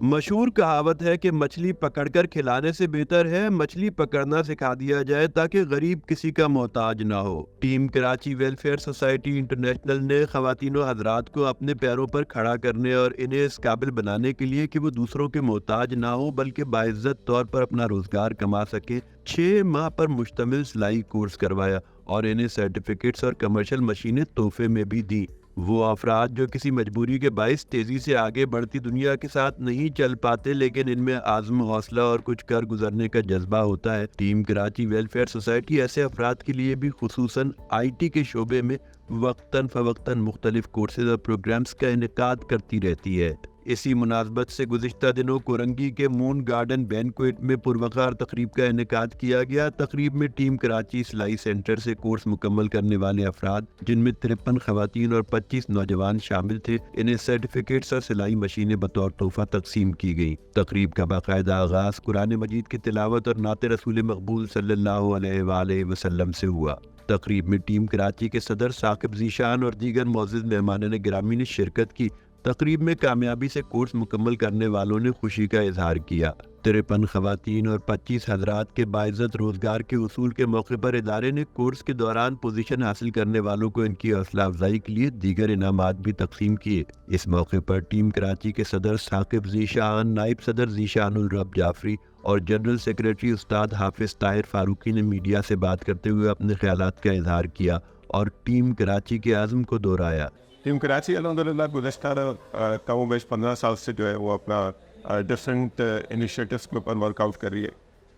مشہور کہاوت ہے کہ مچھلی پکڑ کر کھلانے سے بہتر ہے مچھلی پکڑنا سکھا دیا جائے تاکہ غریب کسی کا محتاج نہ ہو۔ Team Karachi welfare society international نے خواتین و حضرات کو اپنے پیروں پر کھڑا کرنے اور انہیں اس قابل بنانے کے لیے کہ وہ دوسروں کے محتاج نہ ہو بلکہ باعزت طور پر اپنا روزگار کما سکے 6 ماہ پر مشتمل سلائی کورس کروایا اور انہیں سرٹیفکیٹس اور کمرشل مشینیں تحفے میں بھی دی۔ وہ افراد جو کسی مجبوری کے باعث تیزی سے آگے بڑھتی دنیا کے ساتھ نہیں چل پاتے لیکن ان میں عزم، حوصلہ اور کچھ کر گزرنے کا جذبہ ہوتا ہے، ٹیم کراچی ویلفیئر سوسائٹی ایسے افراد کے لیے بھی خصوصاً آئی ٹی کے شعبے میں وقتاً فوقتاً مختلف کورسز اور پروگرامز کا انعقاد کرتی رہتی ہے۔ اسی مناسبت سے گزشتہ دنوں کورنگی کے مون گارڈن بینکویٹ میں پروقار تقریب کا انعقاد کیا گیا۔ تقریب میں ٹیم کراچی سلائی سینٹر سے کورس مکمل کرنے والے افراد جن میں 53 خواتین اور 25 نوجوان شامل تھے انہیں سرٹیفکیٹس اور سلائی مشینیں بطور تحفہ تقسیم کی گئیں۔ تقریب کا باقاعدہ آغاز قرآن مجید کی تلاوت اور نعت رسول مقبول صلی اللہ علیہ وآلہ وسلم سے ہوا۔ تقریب میں ٹیم کراچی کے صدر ثاقب ذیشان اور دیگر معزز مہمانان گرامی نے شرکت کی۔ تقریب میں کامیابی سے کورس مکمل کرنے والوں نے خوشی کا اظہار کیا۔ 53 خواتین اور 25 حضرات کے باعزت روزگار کے حصول کے موقع پر ادارے نے کورس کے دوران پوزیشن حاصل کرنے والوں کو ان کی حوصلہ افزائی کے لیے دیگر انعامات بھی تقسیم کیے۔ اس موقع پر ٹیم کراچی کے صدر ثاقب ذیشان، نائب صدر ذیشان الرب جعفری اور جنرل سیکریٹری استاد حافظ طاہر فاروقی نے میڈیا سے بات کرتے ہوئے اپنے خیالات کا اظہار کیا اور ٹیم کراچی کے عزم کو دہرایا۔ ٹیم کراچی الحمدللہ گزشتہ کم و بیش 15 سال سے جو ہے وہ اپنا ڈفرینٹ انیشیٹوز کے اوپر ورک آؤٹ کر رہی ہے۔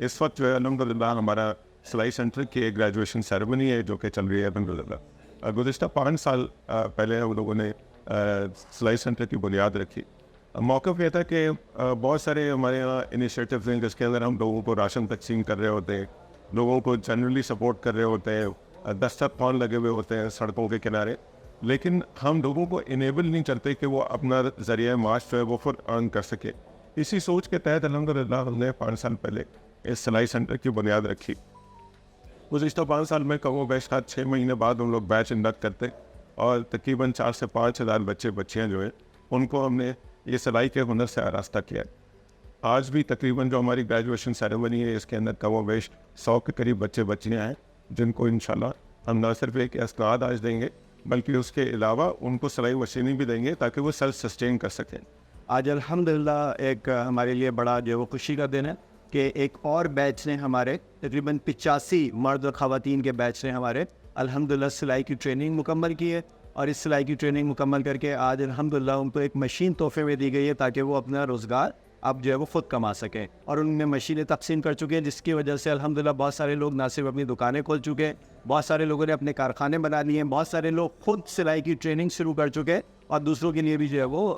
اس وقت جو ہے الحمدللہ ہمارا سلائی سینٹر کی ایک گریجویشن سیریمنی ہے جو کہ چل رہی ہے الحمدللہ۔ گزشتہ 5 سال پہلے ہم لوگوں نے سلائی سینٹر کی بنیاد رکھی۔ موقف یہ تھا کہ بہت سارے ہمارے یہاں انیشیٹوز ہیں جس کے اندر ہم لوگوں کو راشن تقسیم کر رہے ہوتے ہیں، لوگوں کو جنرلی سپورٹ کر رہے ہوتے ہیں، دسترخوان لگے ہوئے ہوتے ہیں سڑکوں کے کنارے، لیکن ہم لوگوں کو انیبل نہیں کرتے کہ وہ اپنا ذریعہ معاش جو ہے وہ خود ارن کر سکے۔ اسی سوچ کے تحت الحمدللہ ہم نے 5 سال پہلے اس سلائی سینٹر کی بنیاد رکھی۔ گزشتہ 5 سال میں کم و بیش 6 مہینے بعد ہم لوگ بیچ انڈکٹ کرتے اور تقریباً 4 سے 5 ہزار بچے بچیاں جو ہیں ان کو ہم نے یہ سلائی کے ہنر سے آراستہ کیا ہے۔ آج بھی تقریباً جو ہماری گریجویشن سیریمنی ہے اس کے اندر کم و بیش 100 کے قریب بچے بچیاں ہیں جن کو انشاءاللہ ہم نہ صرف ایک اسناد آج دیں گے بلکہ اس کے علاوہ ان کو سلائی مشینیں بھی دیں گے تاکہ وہ سیلف سسٹین کر سکیں۔ آج الحمدللہ ایک ہمارے لیے بڑا جو ہے وہ خوشی کا دن ہے کہ ایک اور بیچ نے ہمارے تقریباً 85 مرد اور خواتین کے بیچ نے ہمارے الحمدللہ سلائی کی ٹریننگ مکمل کی ہے، اور اس سلائی کی ٹریننگ مکمل کر کے آج الحمدللہ ان کو ایک مشین تحفے میں دی گئی ہے تاکہ وہ اپنا روزگار اب جو ہے وہ خود کما سکیں، اور ان میں مشینیں تقسیم کر چکے ہیں جس کی وجہ سے الحمدللہ بہت سارے لوگ نہ صرف اپنی دکانیں کھول چکے ہیں، بہت سارے لوگوں نے اپنے کارخانے بنا لیے ہیں، بہت سارے لوگ خود سلائی کی ٹریننگ شروع کر چکے ہیں اور دوسروں کے لیے بھی جو ہے وہ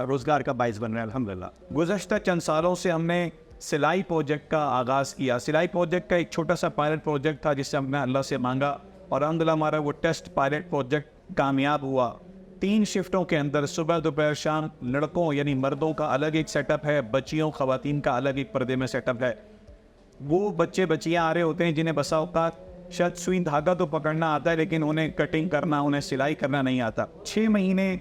روزگار کا باعث بن رہے ہیں الحمدللہ۔ گزشتہ چند سالوں سے ہم نے سلائی پروجیکٹ کا آغاز کیا۔ سلائی پروجیکٹ کا ایک چھوٹا سا پائلٹ پروجیکٹ تھا جس سے ہم نے اللہ سے مانگا اور الحمدللہ ہمارا وہ ٹیسٹ پائلٹ پروجیکٹ کامیاب ہوا۔ 3 شفٹوں کے اندر صبح دوپہر شام لڑکوں یعنی مردوں کا الگ ایک سیٹ اپ ہے، بچیوں خواتین کا الگ ایک پردے میں سیٹ اپ ہے۔ وہ بچے بچیاں آ رہے ہوتے ہیں جنہیں بسا اوقات شاید سوئی دھاگا تو پکڑنا آتا ہے لیکن انہیں کٹنگ کرنا، انہیں سلائی کرنا نہیں آتا۔ 6 مہینے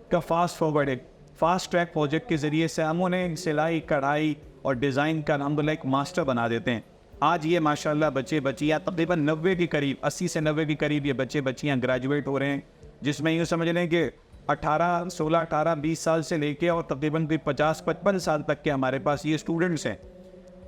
کا فاسٹ فارورڈ ایک فاسٹ ٹریک پروجیکٹ کے ذریعے سے ہم انہیں سلائی، کڑھائی اور ڈیزائن کا الحمدللہ ایک ماسٹر بنا دیتے ہیں۔ آج یہ ماشاءاللہ بچے بچیاں تقریباً 90 کے قریب، 80 سے 90 کے قریب یہ بچے بچیاں گریجویٹ ہو رہے ہیں، جس میں یوں سمجھ لیں کہ 16 20 سال سے لے کے اور تقریباً 50-55 سال تک کے ہمارے پاس یہ اسٹوڈنٹس ہیں۔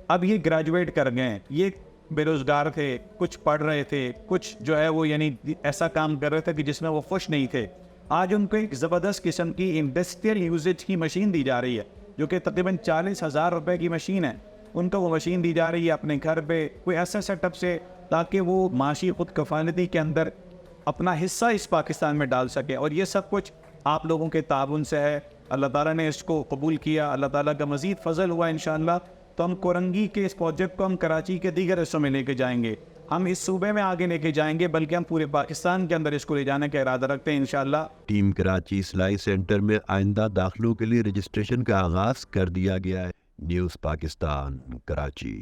اب یہ گریجویٹ کر گئے ہیں، یہ بے روزگار تھے، کچھ پڑھ رہے تھے، کچھ جو ہے وہ یعنی ایسا کام کر رہے تھے کہ جس میں وہ خوش نہیں تھے۔ آج ان کو ایک زبردست قسم کی انڈسٹریل یوزیج کی مشین دی جا رہی ہے جو کہ تقریباً 40,000 روپے کی مشین ہے، ان کو وہ مشین دی جا رہی ہے اپنے گھر پہ کوئی ایسا سیٹ اپ سے تاکہ وہ معاشی خود کفالتی کے اندر اپنا حصہ اس پاکستان میں ڈال سکے، اور یہ سب کچھ آپ لوگوں کے تعاون سے ہے۔ اللہ تعالیٰ نے اس کو قبول کیا، اللہ تعالیٰ کا مزید فضل ہوا انشاءاللہ تو ہم کورنگی کے اس پروجیکٹ کو ہم کراچی کے دیگر حصوں میں لے کے جائیں گے، ہم اس صوبے میں آگے لے کے جائیں گے، بلکہ ہم پورے پاکستان کے اندر اس کو لے جانے کا ارادہ رکھتے ہیں انشاءاللہ۔ ٹیم کراچی سلائی سینٹر میں آئندہ داخلوں کے لیے رجسٹریشن کا آغاز کر دیا گیا ہے۔ نیوز پاکستان، کراچی۔